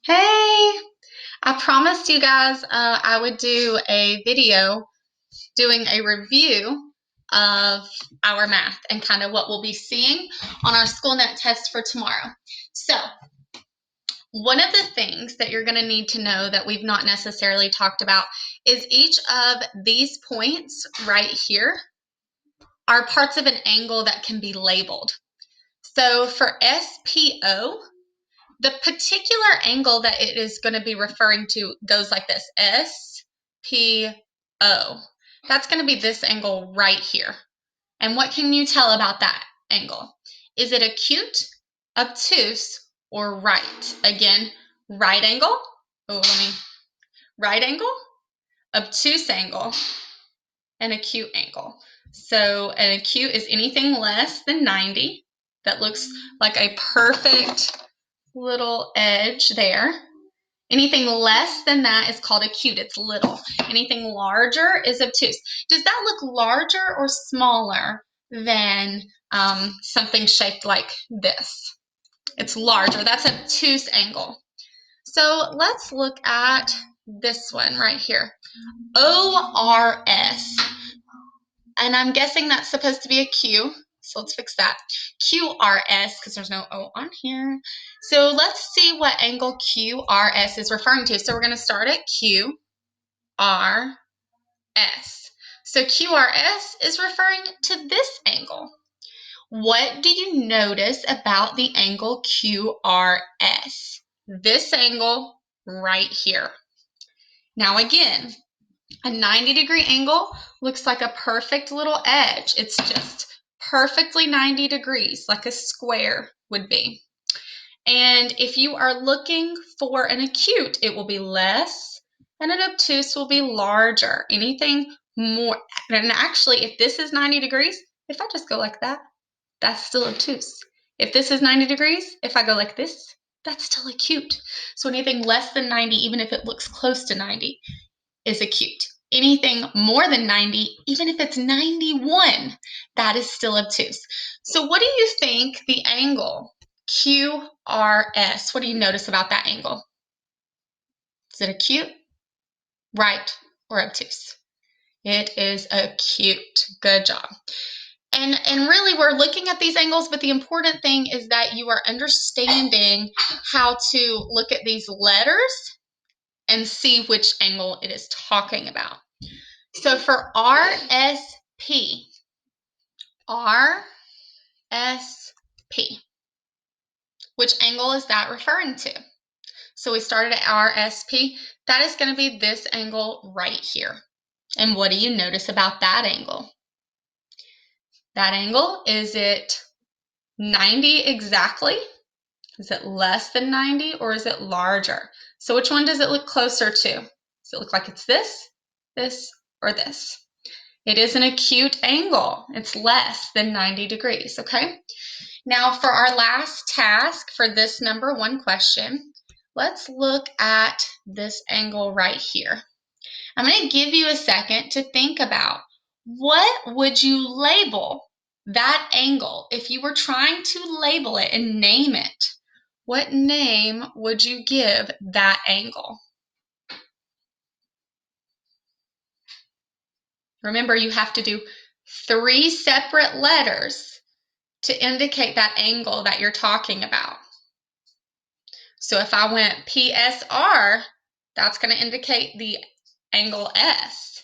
Hey, I promised you guys I would do a video doing a review of our math and kind of what we'll be seeing on our SchoolNet test for tomorrow. So, one of the things that you're going to need to know that we've not necessarily talked about is each of these points right here are parts of an angle that can be labeled. So, for SPO, the particular angle that it is going to be referring to goes like this, SPO. That's going to be this angle right here. And what can you tell about that angle? Is it acute, obtuse, or right? Again, right angle. Right angle, obtuse angle, and acute angle. So an acute is anything less than 90. That looks like a perfect little edge there. Anything less than that is called acute. It's little. Anything larger is obtuse. Does that look larger or smaller than something shaped like this? It's larger. That's an obtuse angle. So let's look at this one right here. ORS. And I'm guessing that's supposed to be a Q. So let's fix that. QRS, because there's no O on here. So let's see what angle QRS is referring to. So we're going to start at QRS. So QRS is referring to this angle. What do you notice about the angle QRS? This angle right here. Now again, a 90-degree angle looks like a perfect little edge. It's just perfectly 90 degrees, like a square would be. And if you are looking for an acute, it will be less, and an obtuse will be larger. Anything more, and actually, if this is 90 degrees, if I just go like that, that's still obtuse. If this is 90 degrees, if I go like this, that's still acute. So anything less than 90, even if it looks close to 90, is acute. Anything more than 90, even if it's 91, that is still obtuse. So what do you think the angle QRS, what do you notice about that angle? Is it acute, right, or obtuse? It is acute. Good job. And really, we're looking at these angles, but the important thing is that you are understanding how to look at these letters and see which angle it is talking about. So for RSP, which angle is that referring to? So we started at RSP. That is going to be this angle right here. And what do you notice about that angle? That angle, is it 90 exactly? Is it less than 90 or is it larger? So which one does it look closer to? Does it look like it's this, or this? It is an acute angle. It's less than 90 degrees, okay? Now for our last task for this number one question, let's look at this angle right here. I'm going to give you a second to think about what would you label that angle if you were trying to label it and name it. What name would you give that angle? Remember, you have to do 3 separate letters to indicate that angle that you're talking about. So if I went PSR, that's going to indicate the angle S.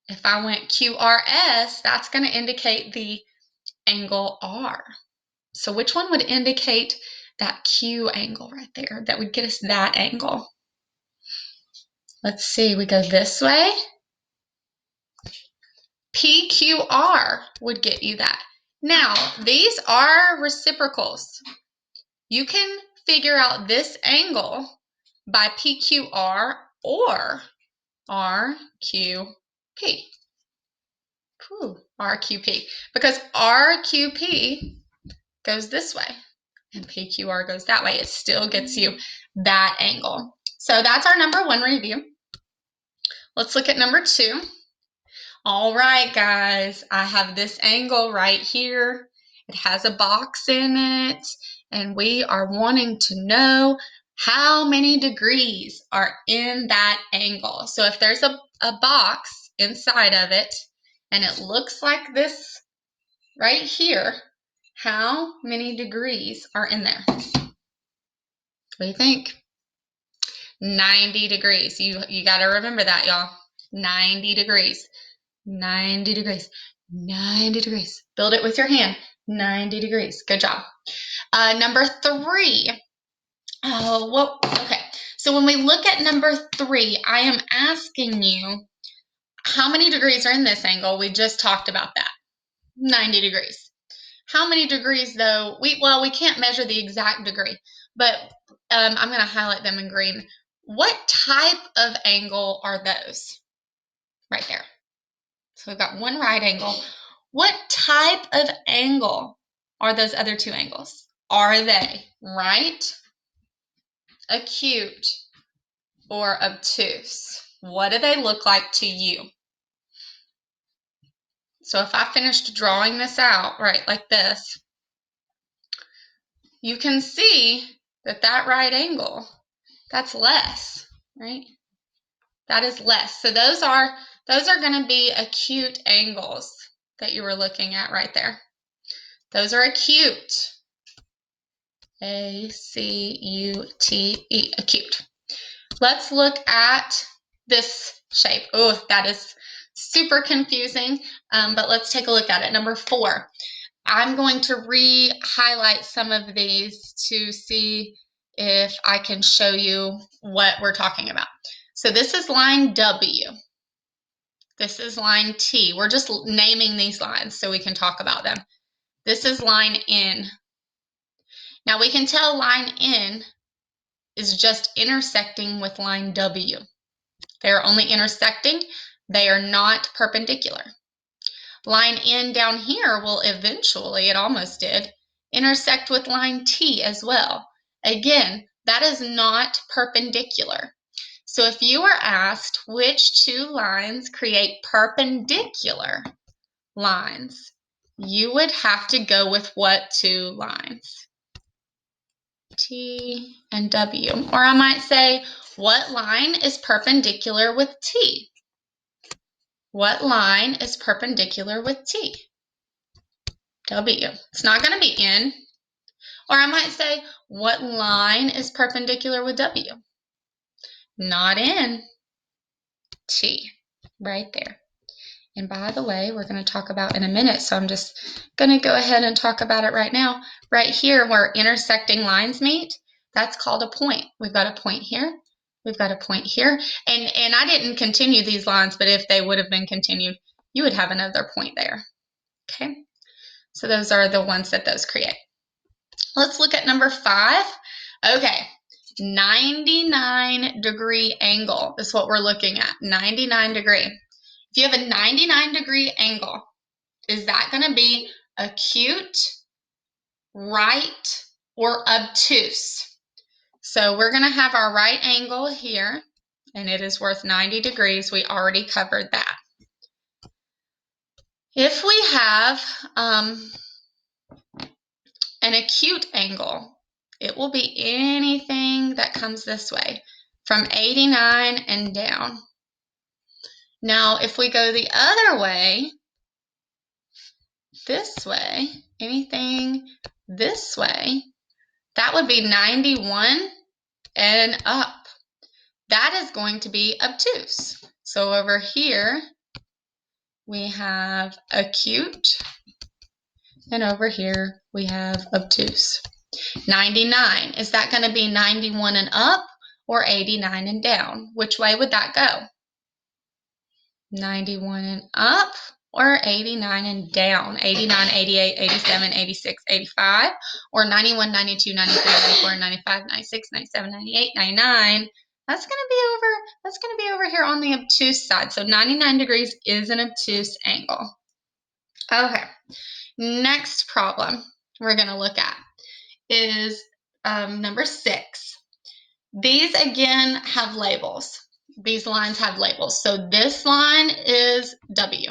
If I went QRS, that's going to indicate the angle R. So which one would indicate that Q angle right there? That would get us that angle. Let's see, we go this way. PQR would get you that. Now, these are reciprocals. You can figure out this angle by PQR or RQP. RQP. Because RQP goes this way and PQR goes that way. It still gets you that angle. So that's our number one review. Let's look at number two. All right, guys, I have this angle right here. It has a box in it, and we are wanting to know How many degrees are in that angle? So if there's a box inside of it and it looks like this right here, how many degrees are in there? What do you think? 90 degrees. You got to remember that, y'all. 90 degrees. 90 degrees. 90 degrees. Build it with your hand. 90 degrees. Good job. Number 3. Okay. So when we look at number 3, I am asking you how many degrees are in this angle. We just talked about that. 90 degrees. How many degrees though? We can't measure the exact degree, but I'm going to highlight them in green. What type of angle are those? Right there. So we've got one right angle. What type of angle are those other 2 angles? Are they right, acute, or obtuse? What do they look like to you? So if I finished drawing this out, right, like this, you can see that that right angle, that's less, right? That is less. So those are going to be acute angles that you were looking at right there. Those are acute. A-C-U-T-E, acute. Let's look at this shape. Oh, that is super confusing, but let's take a look at it. Number 4. I'm going to re-highlight some of these to see if I can show you what we're talking about. So this is line W. This is line T. We're just naming these lines so we can talk about them. This is line N. Now we can tell line N is just intersecting with line W. They are only intersecting. They are not perpendicular. Line N down here will eventually, it almost did, intersect with line T as well. Again, that is not perpendicular. So if you were asked which 2 lines create perpendicular lines, you would have to go with what 2 lines? T and W. Or I might say, what line is perpendicular with T? What line is perpendicular with T? W. It's not going to be N. Or I might say, what line is perpendicular with W? Not N. T. Right there. And by the way, we're going to talk about in a minute, so I'm just going to go ahead and talk about it right now. Right here where intersecting lines meet, that's called a point. We've got a point here. We've got a point here. And I didn't continue these lines, but if they would have been continued, you would have another point there. Okay? So those are the ones that those create. Let's look at number 5. Okay. 99-degree angle is what we're looking at. 99 degree. If you have a 99-degree angle, is that going to be acute, right, or obtuse? So we're going to have our right angle here, and it is worth 90 degrees. We already covered that. If we have an acute angle, it will be anything that comes this way, from 89 and down. Now, if we go the other way, this way, anything this way, that would be 91 and up. That is going to be obtuse. So over here, we have acute, and over here, we have obtuse. 99, is that going to be 91 and up or 89 and down? Which way would that go? 91 and up or 89 and down? 89, 88, 87, 86, 85, or 91, 92, 93, 94, 95, 96, 97, 98, 99. That's going to be over here on the obtuse side. So 99 degrees is an obtuse angle. Okay. Next problem we're going to look at is number 6. These again have labels. These lines have labels. So this line is W.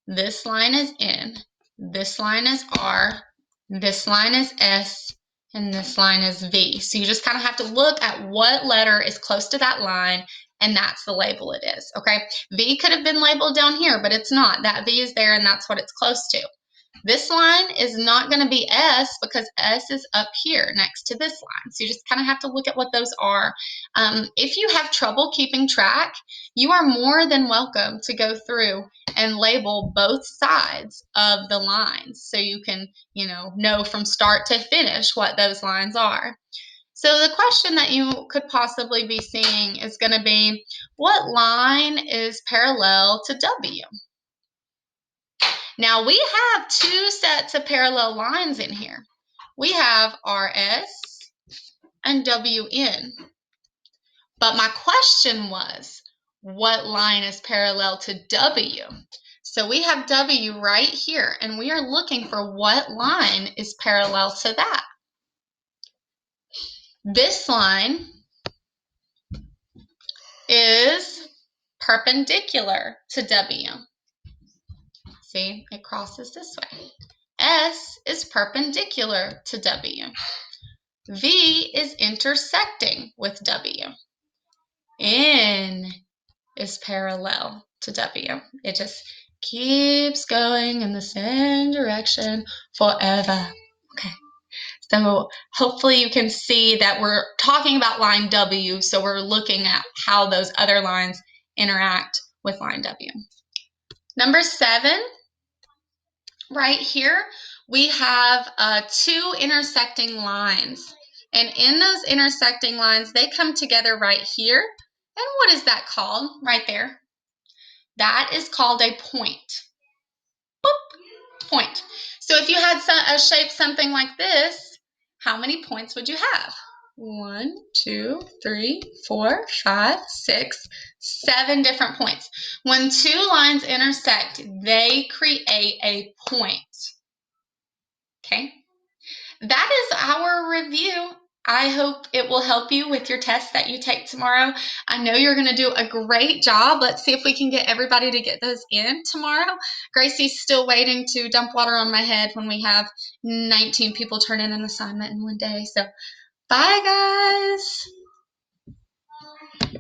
This line is N. This line is R. This line is S. and this line is V. So you just kind of have to look at what letter is close to that line, and that's the label it is, okay? V could have been labeled down here, but it's not. That V is there, and that's what it's close to. This line is not going to be S because S is up here next to this line. So you just kind of have to look at what those are. If you have trouble keeping track, you are more than welcome to go through and label both sides of the lines so you can, know from start to finish what those lines are. So the question that you could possibly be seeing is going to be, what line is parallel to W? Now we have two sets of parallel lines in here. We have RS and WN. But my question was, what line is parallel to W? So we have W right here, and we are looking for what line is parallel to that. This line is perpendicular to W. See, it crosses this way. S is perpendicular to W. V is intersecting with W. N is parallel to W. It just keeps going in the same direction forever. Okay. So hopefully you can see that we're talking about line W, so we're looking at how those other lines interact with line W. Number 7, right here, we have two intersecting lines. And in those intersecting lines, they come together right here. And what is that called right there? That is called a point. Boop, point. So if you had a shape something like this, how many points would you have? 1, 2, 3, 4, 5, 6, 7 different points. When two lines intersect, they create a point. Okay? That is our review. I hope it will help you with your test that you take tomorrow. I know you're going to do a great job. Let's see if we can get everybody to get those in tomorrow. Gracie's still waiting to dump water on my head when we have 19 people turn in an assignment in one day. So, bye, guys.